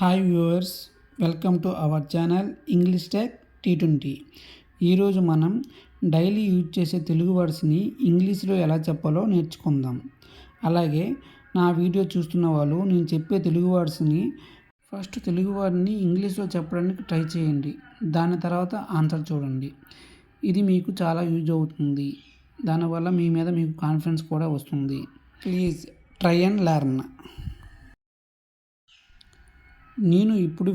Hi viewers, welcome to our channel English tech T20. ఈరోజు మనం daily use చేసే తెలుగు వర్డ్స్ని ఇంగ్లీష్లో ఎలా చెప్పాలో నేర్చుకుందాం. అలాగే నా వీడియో చూస్తున్న వాళ్ళు నేను చెప్పే తెలుగు వర్డ్స్ని ఫస్ట్ తెలుగు వర్డ్ని ఇంగ్లీష్లో చెప్పడానికి ట్రై చేయండి. దాని తర్వాత ఆన్సర్ చూడండి. ఇది మీకు చాలా యూజ్ అవుతుంది. దానివల్ల మీ మీద మీకు కాన్ఫిడెన్స్ కూడా వస్తుంది. Please try and learn. నేను ఇప్పుడు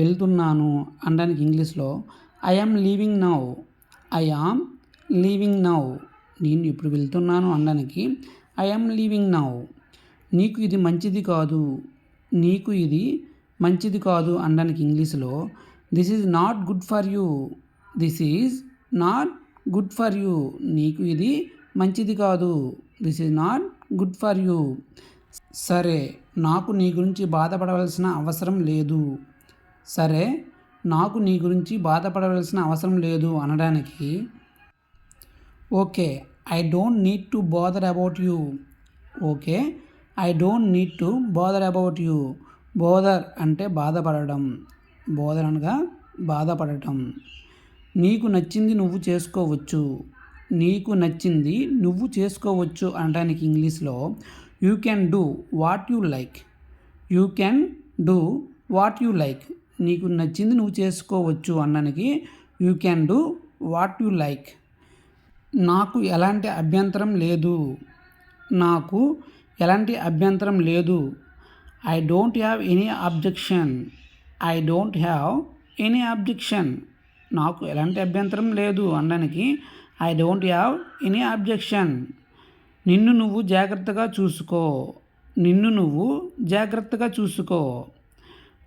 వెళ్తున్నాను అనడానికి ఇంగ్లీష్లో ఐ యామ్ లీవింగ్ నౌ. నేను ఇప్పుడు వెళ్తున్నాను అనడానికి ఐ యామ్ లీవింగ్ నౌ. నీకు ఇది మంచిది కాదు అనడానికి ఇంగ్లీష్లో this is not good for you. నీకు ఇది మంచిది కాదు. This is not good for you. సరే, నాకు నీ గురించి బాధపడవలసిన అవసరం లేదు అనడానికి okay I don't need to bother about you. Bother అంటే బాధపడటం. నీకు నచ్చింది నువ్వు చేసుకోవచ్చు అనడానికి ఇంగ్లీష్లో you can do what you like. నీకు నచ్చింది నువ్వు చేసుకోవచ్చు అనడానికి you can do what you like. నాకు ఎలాంటి అభ్యంతరం లేదు. I don't have any objection. నాకు ఎలాంటి అభ్యంతరం లేదు అనడానికి I don't have any objection. నిన్ను నువ్వు జాగ్రత్తగా చూసుకో.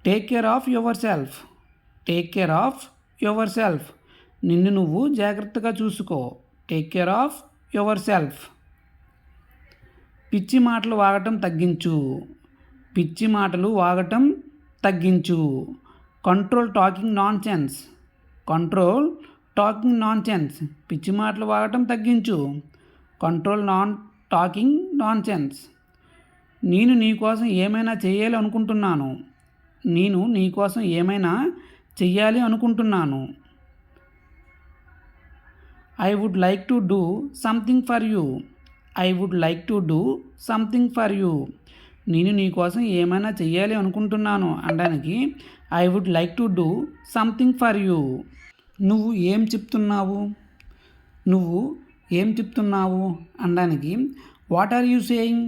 Take care of yourself. నిన్ను నువ్వు జాగ్రత్తగా చూసుకో. Take care of yourself. పిచ్చి మాటలు వాగటం తగ్గించు. Control talking nonsense. పిచ్చి మాటలు వాగటం తగ్గించు. Control talking nonsense. నేను నీ కోసం ఏమైనా చెయ్యాలి అనుకుంటున్నాను. I would like to do something for you. నేను నీ కోసం ఏమైనా చెయ్యాలి అనుకుంటున్నాను అనడానికి I would like to do something for you. నువ్వు ఏం చెప్తున్నావు అనడానికి వాట్ ఆర్ యూ సేయింగ్.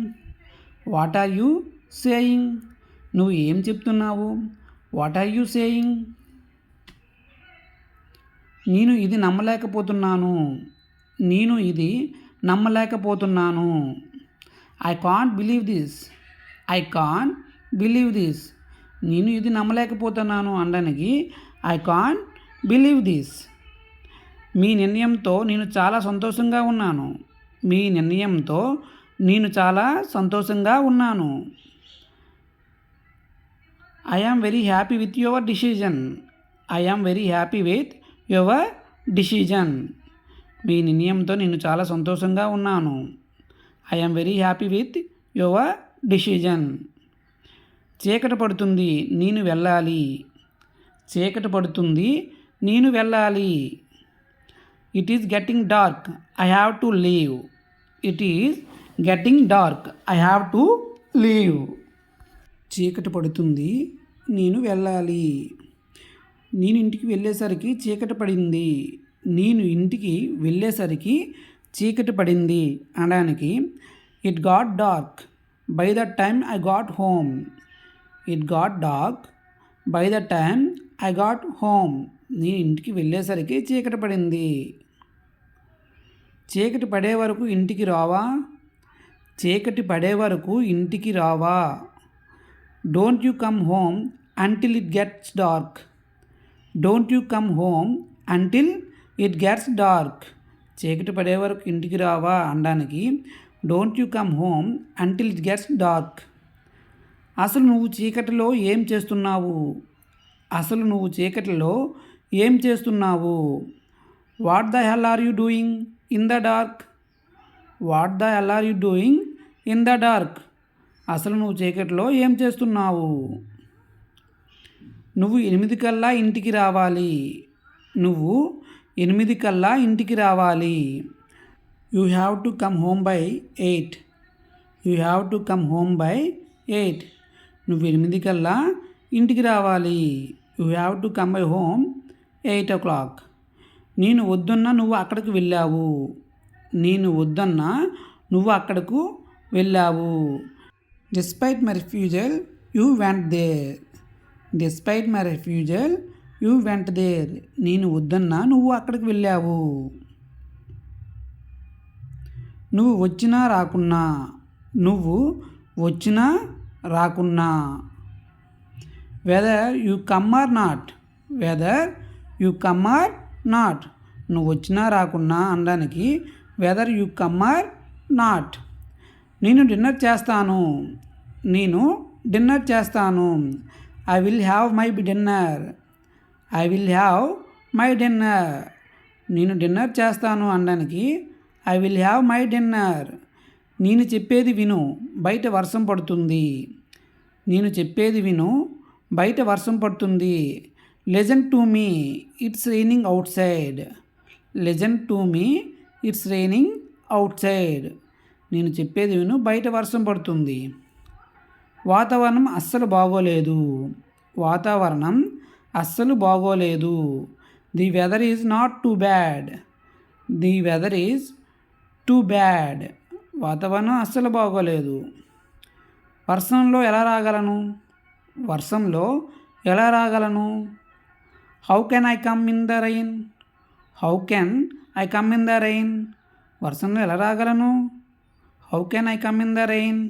నువ్వు ఏం చెప్తున్నావు. What are you saying. నేను ఇది నమ్మలేకపోతున్నాను. I can't believe this. నేను ఇది నమ్మలేకపోతున్నాను అనడానికి ఐ కాంట్ బిలీవ్ దిస్. మీ నిర్ణయంతో నేను చాలా సంతోషంగా ఉన్నాను. I am very happy with your decision. మీ నిర్ణయంతో నేను చాలా సంతోషంగా ఉన్నాను. I am very happy with your decision. చీకటి పడుతుంది, నేను వెళ్ళాలి. It is getting dark, I have to leave. చీకటి పడుతుంది, నేను వెళ్ళాలి. నేను ఇంటికి వెళ్ళేసరికి చీకటి పడింది అనడానికి it got dark by the time I got home. నేను ఇంటికి వెళ్ళేసరికి చీకటి పడింది. చీకటి పడే వరకు ఇంటికి రావా. Don't you come home until it gets dark. చీకటి పడే వరకు ఇంటికి రావా అనడానికి don't you come home until it gets dark. అసలు నువ్వు చీకటిలో ఏం చేస్తున్నావు. What the hell are you doing in the dark. అసలు నువ్వు చీకట్లో ఏం చేస్తున్నావు? నువ్వు 8 కల్లా ఇంటికి రావాలి. నువ్వు 8 కల్లా ఇంటికి రావాలి. You have to come home by 8. You have to come home by 8. నువ్వు 8 కల్లా ఇంటికి రావాలి. You have to come by home 8 o'clock. నేను వద్దన్నా నువ్వు అక్కడికి వెళ్ళావు. నేను వద్దన్నా నువ్వు అక్కడకు వెళ్ళావు. Despite my refusal you went there. Despite my refusal you went there. నేను వద్దన్నా నువ్వు అక్కడికి వెళ్ళావు. నువ్వు వచ్చినా రాకున్నా. నువ్వు వచ్చినా రాకున్నా. Whether you come or not. Whether you come or not. నువ్వు వచ్చినా రాకున్నా అనడానికి whether you come or not. నేను డిన్నర్ చేస్తాను. నేను డిన్నర్ చేస్తాను. I will have my dinner. I will have my dinner. నేను డిన్నర్ చేస్తాను అనడానికి I will have my dinner. నేను చెప్పేది విను, బయట వర్షం పడుతుంది. నేను చెప్పేది విను, బయట వర్షం పడుతుంది. Listen to me, it's raining out side. Listen to me, it's raining out side. నేను చెప్పేది విను, బయట వర్షం పడుతుంది. వాతావరణం అస్సలు బాగోలేదు. వాతావరణం అస్సలు బాగోలేదు. The weather is not too bad. The weather is too bad. వాతావరణం అస్సలు బాగోలేదు. వర్షంలో ఎలా రాగలను? వర్షంలో ఎలా రాగలను? How can I come in the rain? How can I come in the rain. వర్షంలో ఎలా రాగలను? How can I come in the rain.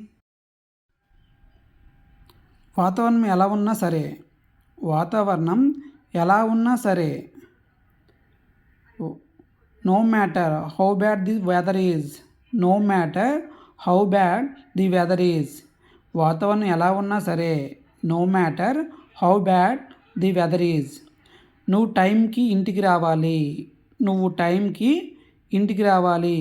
వాతావరణం ఎలా ఉన్నా సరే. వాతావరణం ఎలా ఉన్నా సరే. No matter how bad the weather is. No matter how bad the weather is. వాతావరణం ఎలా ఉన్నా సరే. No matter how bad the weather is. నువ్వు టైంకి ఇంటికి రావాలి. నువ్వు టైంకి ఇంటికి రావాలి.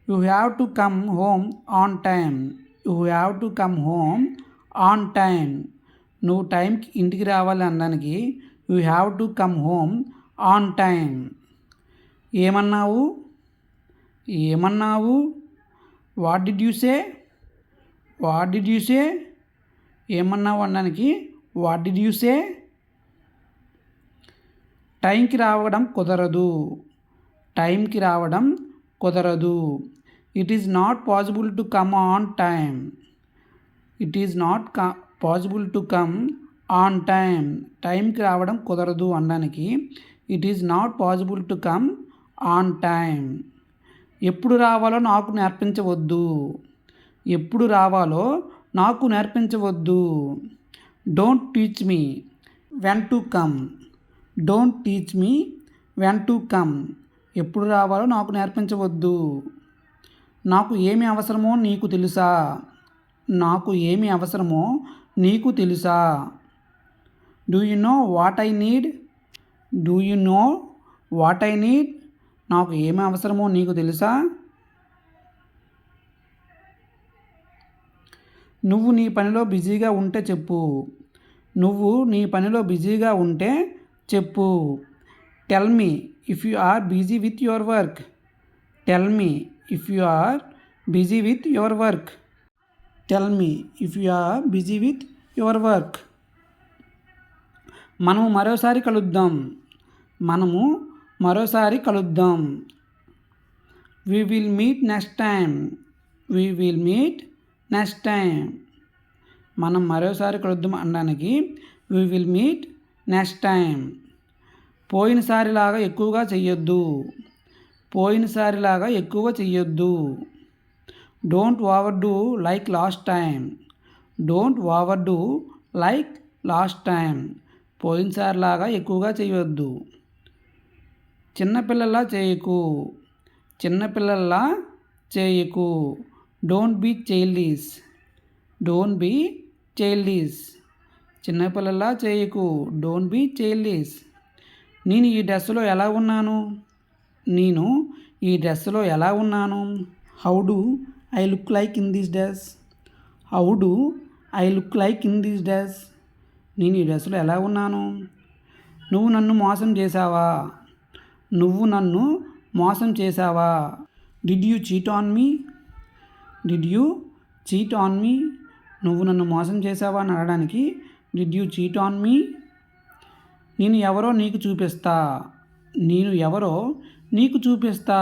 You have to come home on time. You have to come home on time. నువ్వు టైంకి ఇంటికి రావాలి అనడానికి you have to come home on time. ఏమన్నావు? ఏమన్నావు? What did you say? What did you say? ఏమన్నావు అనడానికి వాట్ డిడ్ యూ సే? టైంకి రావడం కుదరదు. టైంకి రావడం కుదరదు. It is not possible to come on time. It is not possible to come on time. టైంకి రావడం కుదరదు అనడానికి it is not possible to come on time. ఎప్పుడు రావాలో నాకు నేర్పించవద్దు. ఎప్పుడు రావాలో నాకు నేర్పించవద్దు. Don't teach me when to come. Don't teach me when to come. ఎప్పుడు రావాలో నాకు నేర్పించవద్దు. నాకు ఏమి అవసరమో నీకు తెలుసా? నాకు ఏమి అవసరమో నీకు తెలుసా? Do you know what I need? Do you know what I need? నాకు ఏమి అవసరమో నీకు తెలుసా? నువ్వు నీ పనిలో బిజీగా ఉంటే చెప్పు. నువ్వు నీ పనిలో బిజీగా ఉంటే చెప్పు. Tell me if you are busy with your work. Tell me if you are busy with your work. Tell me if you are busy with your work. మనము మరోసారి కలుద్దాం. మనము మరోసారి కలుద్దాం. We will meet next time. We will meet next time. మనం మరోసారి కలుద్దాం అనడానికి we will meet next time. పోయినసారిలాగా ఎక్కువగా చెయ్యొద్దు. పోయినసారిలాగా ఎక్కువ చెయ్యొద్దు. Don't overdo like last time. Don't overdo like last time. పోయినసారిలాగా ఎక్కువగా చేయొద్దు. చిన్నపిల్లల్లా చేయకు. చిన్నపిల్లల్లా చేయకు. Don't be childish. Don't be childish. చిన్నపిల్లల్లా చేయకు. Don't be childish. నేను ఈ డ్రెస్సులో ఎలా ఉన్నాను? నేను ఈ డ్రెస్సులో ఎలా ఉన్నాను? How do I look like in this dress? How do I look like in this dress? నేను ఈ డ్రెస్సులో ఎలా ఉన్నాను? నువ్వు నన్ను మోసం చేశావా? నువ్వు నన్ను మోసం చేశావా? Did you cheat on me? Did you cheat on me? నువ్వు నన్ను మోసం చేశావా అని అనడానికి did you cheat on me? నేను ఎవరో నీకు చూపిస్తా. నేను ఎవరో నీకు చూపిస్తా.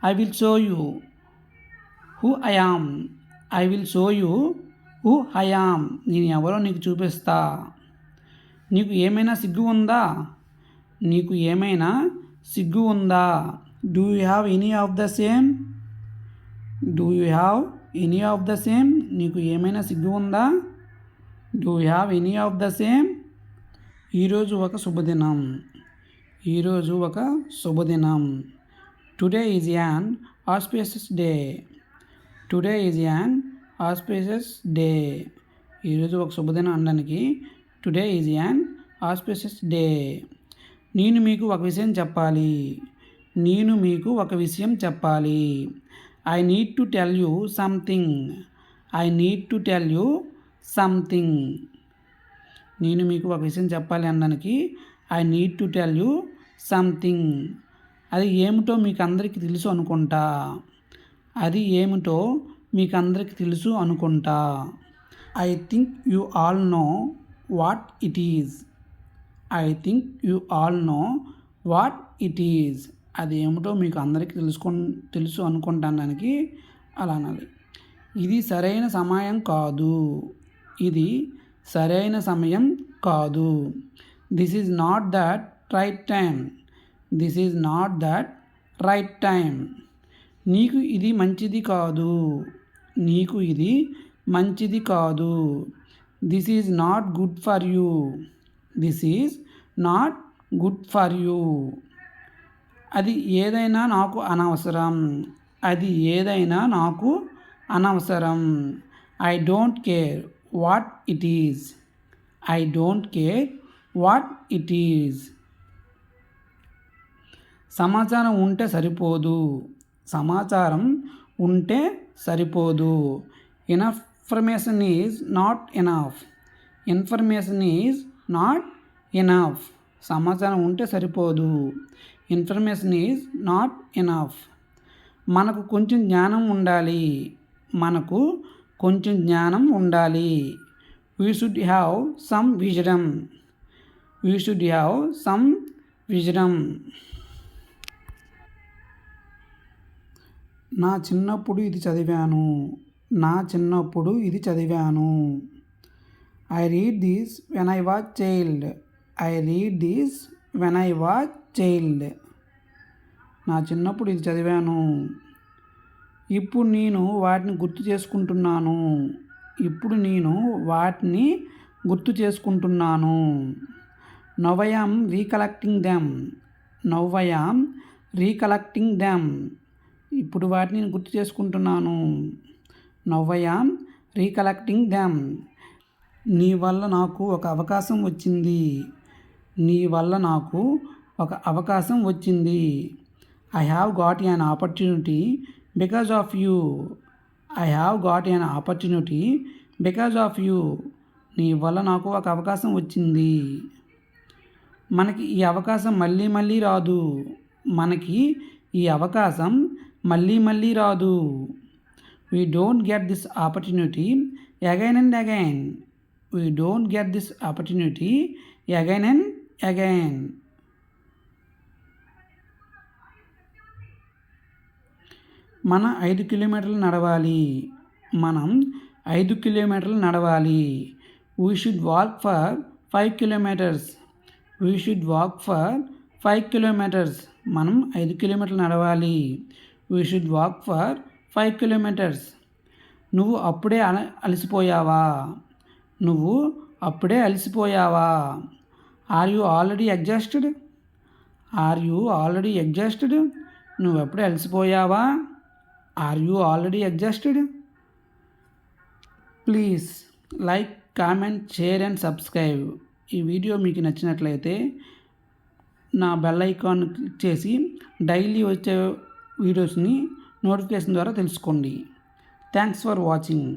I will show you who I am. I will show you who I am. నేను ఎవరో నీకు చూపిస్తా. నీకు ఏమైనా సిగ్గు ఉందా? నీకు ఏమైనా సిగ్గు ఉందా? Do you have any of the same? Do you have any of the same? నీకు ఏమైనా సిగ్గు ఉందా? Do you have any of the same? ఈరోజు ఒక శుభదినం. ఈరోజు ఒక శుభదినం. Today is an auspicious day. Today is an auspicious day. ఈరోజు ఒక శుభదినం అనడానికి today is an auspicious day. నేను మీకు ఒక విషయం చెప్పాలి. నేను మీకు ఒక విషయం చెప్పాలి. I need to tell you something. I need to tell you something. నేను మీకు ఒక విషయం చెప్పాలి అనడానికి I need to tell you something. అది ఏమిటో మీకు అందరికీ తెలుసు అనుకుంటా. అది ఏమిటో మీకు అందరికీ తెలుసు అనుకుంటా. I think you all know what it is. I think you all know what it is. అది ఏమిటో మీకు అందరికీ తెలుసు అనుకుంటానికి అలా అనాలి. ఇది సరైన సమయం కాదు. ఇది సరైన సమయం కాదు. This is not that right time. This is not that right time. నీకు ఇది మంచిది కాదు. నీకు ఇది మంచిది కాదు. This is not good for you. This is not good for you. అది ఏదైనా నాకు అనవసరం. అది ఏదైనా నాకు అనవసరం. I don't care what it is. I don't care what it is. సమాచారం ఉంటే సరిపోదు. సమాచారం ఉంటే సరిపోదు. Information is not enough. Information is not enough. సమాచారం ఉంటే సరిపోదు. Information is not enough. మనకు కొంచెం జ్ఞానం ఉండాలి. మనకు కొంచెం జ్ఞానం ఉండాలి. We should have some wisdom. We should have some wisdom. నా చిన్నప్పుడు ఇది చదివాను. నా చిన్నప్పుడు ఇది చదివాను. I read this when I was child. I read this when I was child. నా చిన్నప్పుడు ఇది చదివాను. ఇప్పుడు నేను వాటిని గుర్తు చేసుకుంటున్నాను. ఇప్పుడు నేను వాటిని గుర్తు చేసుకుంటున్నాను. Now I am recollecting them. Now I am recollecting them. ఇప్పుడు వాటిని నేను గుర్తు చేసుకుంటున్నాను. Now I am recollecting them. నీ వల్ల నాకు ఒక అవకాశం వచ్చింది. నీ వల్ల నాకు ఒక అవకాశం వచ్చింది. I have got an opportunity because of you. I have got an opportunity because of you. నీ వల్ల నాకు ఒక అవకాశం వచ్చింది. మనకి ఈ అవకాశం మళ్ళీ మళ్ళీ రాదు. మనకి ఈ అవకాశం మళ్ళీ మళ్ళీ రాదు. We don't get this opportunity again and again. We don't get this opportunity again and again. మనం 5 కిలోమీటర్లు నడవాలి. మనం 5 కిలోమీటర్లు నడవాలి. We should walk for 5 kilometres. We should walk for 5 kilometres. మనం 5 కిలోమీటర్లు నడవాలి. We should walk for 5 kilometres. నువ్వు అప్పుడే అలసిపోయావా? నువ్వు అప్పుడే అలసిపోయావా? Are you already exhausted? Are you already exhausted? నువ్వు అప్పుడే అలసిపోయావా? Are you already exhausted? Please like, comment, share and subscribe. ఈ వీడియో మీకు నచ్చినట్లయితే నా బెల్ ఐకాన్ క్లిక్ చేసి డైలీ వచ్చే వీడియోస్ని నోటిఫికేషన్ ద్వారా తెలుసుకోండి. Thanks for watching.